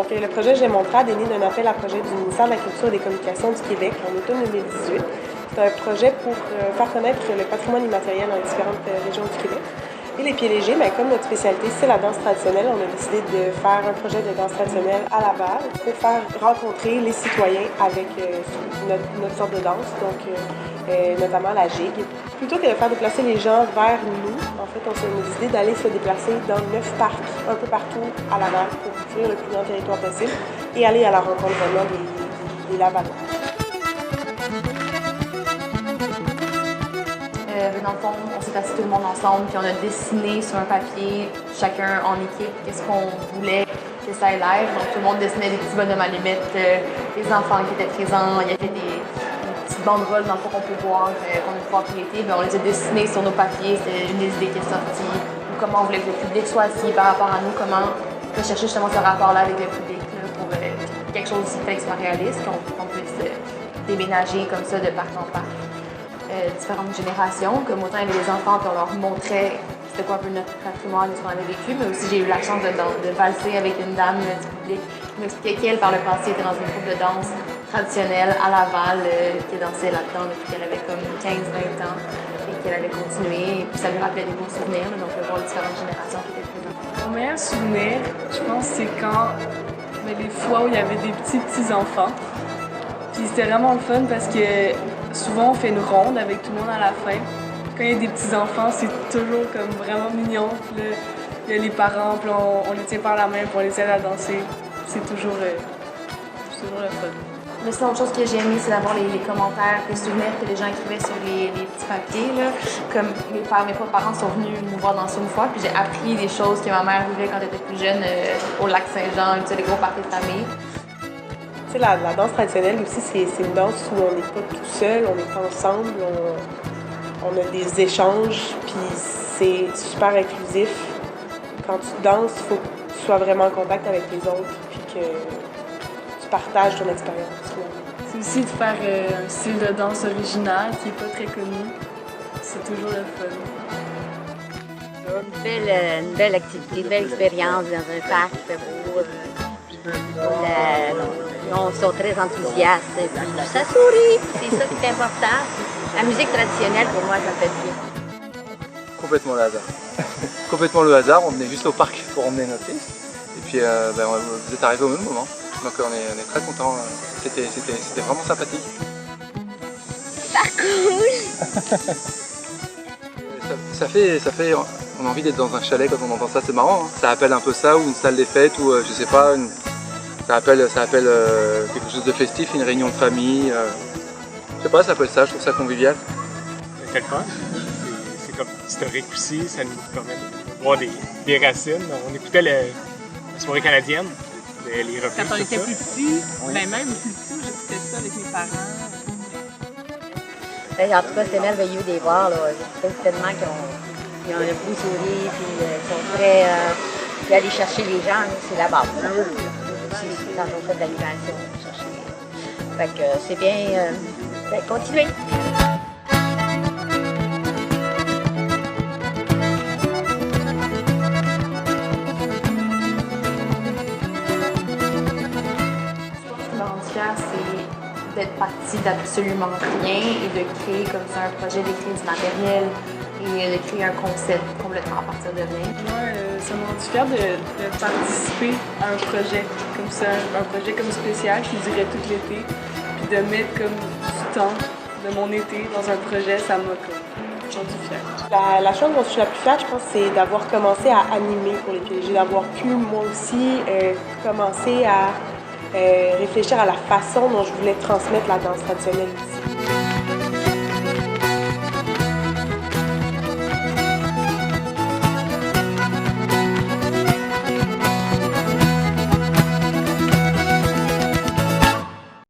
Donc, le projet J'aime mon trad est né d'un appel à projet du ministère de la Culture et des Communications du Québec en automne 2018. C'est un projet pour faire connaître le patrimoine immatériel dans les différentes régions du Québec. Et les pieds légers, comme notre spécialité, c'est la danse traditionnelle. On a décidé de faire un projet de danse traditionnelle à Laval pour faire rencontrer les citoyens avec notre sorte de danse, donc notamment la gigue. Plutôt que de faire déplacer les gens vers nous, en fait, on s'est décidé d'aller se déplacer dans 9 parcs, un peu partout à Laval, pour couvrir le plus grand territoire possible et aller à la rencontre vraiment des Lavallois. Dans le fond, on s'est assis tout le monde ensemble, puis on a dessiné sur un papier, chacun en équipe, qu'est-ce qu'on voulait que ça ait l'air. Donc tout le monde dessinait des petits bonhommes allumettes, les enfants qui étaient présents, il y avait des petites banderoles dans le fond qu'on peut voir, qu'on a pu voir tout l'été. On les a dessinés sur nos papiers, c'était une des idées qui est sortie, ou comment on voulait que le public soit assis par rapport à nous, comment rechercher justement ce rapport-là avec le public là, pour quelque chose qui fait que ce soit réaliste, qu'on puisse déménager comme ça de part en part. Différentes générations, comme autant il y avait des enfants, puis on leur montrait c'était quoi un peu notre patrimoine, ce qu'on avait vécu, mais aussi j'ai eu la chance de valser avec une dame du public qui m'expliquait qu'elle, par le passé, était dans une troupe de danse traditionnelle à Laval, qui dansait là-dedans depuis qu'elle avait comme 15-20 ans et qu'elle allait continuer, et puis ça lui rappelait des beaux souvenirs, donc de voir les différentes générations qui étaient présentes. Mon meilleur souvenir, je pense, c'est quand les fois où il y avait des petits-enfants. Puis c'était vraiment le fun parce que souvent on fait une ronde avec tout le monde à la fin. Quand il y a des petits-enfants, c'est toujours comme vraiment mignon. Puis là, il y a les parents, puis on les tient par la main, puis on les aide à danser. C'est toujours le fun. Mais sinon, autre chose que j'ai aimé, c'est d'avoir les commentaires, les souvenirs que les gens écrivaient sur les petits papiers. Là. Comme mes parents sont venus nous voir danser une fois, puis j'ai appris des choses que ma mère vivait quand elle était plus jeune au lac Saint-Jean, les gros parties de famille. La danse traditionnelle aussi, c'est une danse où on n'est pas tout seul, on est ensemble, on a des échanges, puis c'est super inclusif. Quand tu danses, il faut que tu sois vraiment en contact avec les autres, puis que tu partages ton expérience. C'est aussi de faire un style de danse original qui n'est pas très connu. C'est toujours le fun. Une belle activité, une belle expérience dans un parc, c'est beau. Ils sont très enthousiastes. Ça sourit, c'est ça qui est important. La musique traditionnelle, pour moi, ça fait bien. Complètement le hasard. Complètement le hasard, on venait juste au parc pour emmener notre fils. Et puis vous êtes arrivés au même moment. Donc on est très contents. C'était vraiment sympathique. Super cool! ça fait, on a envie d'être dans un chalet quand on entend ça, c'est marrant. Hein. Ça appelle un peu ça, ou une salle des fêtes, ou je sais pas, ça appelle quelque chose de festif, une réunion de famille. Je sais pas, ça appelle ça, je trouve ça convivial. C'est le fun. C'est comme historique aussi, ça nous permet de voir des racines. On écoutait la soirée canadienne, les reprises. Quand on était plus petits, même plus petits, j'écoutais ça avec mes parents. En tout cas, c'était merveilleux de les voir. J'espère tellement qu'ils ont un beau sourire, puis ils sont prêts à aller chercher les gens. C'est la base. C'est quand on fait de l'animation, chercher. Fait que c'est bien. Continuez. C'est d'être partie d'absolument rien et de créer comme ça un projet, d'écrire du matériel et de créer un concept complètement à partir de rien. Moi, ça m'a rendu fière de participer à un projet comme ça, un projet comme spécial qui durait tout l'été, puis de mettre comme du temps de mon été dans un projet, ça m'a rendu fière. La chose dont je suis la plus fière, je pense, c'est d'avoir commencé à animer pour les pieds légers, d'avoir pu, moi aussi, commencer à réfléchir à la façon dont je voulais transmettre la danse traditionnelle ici.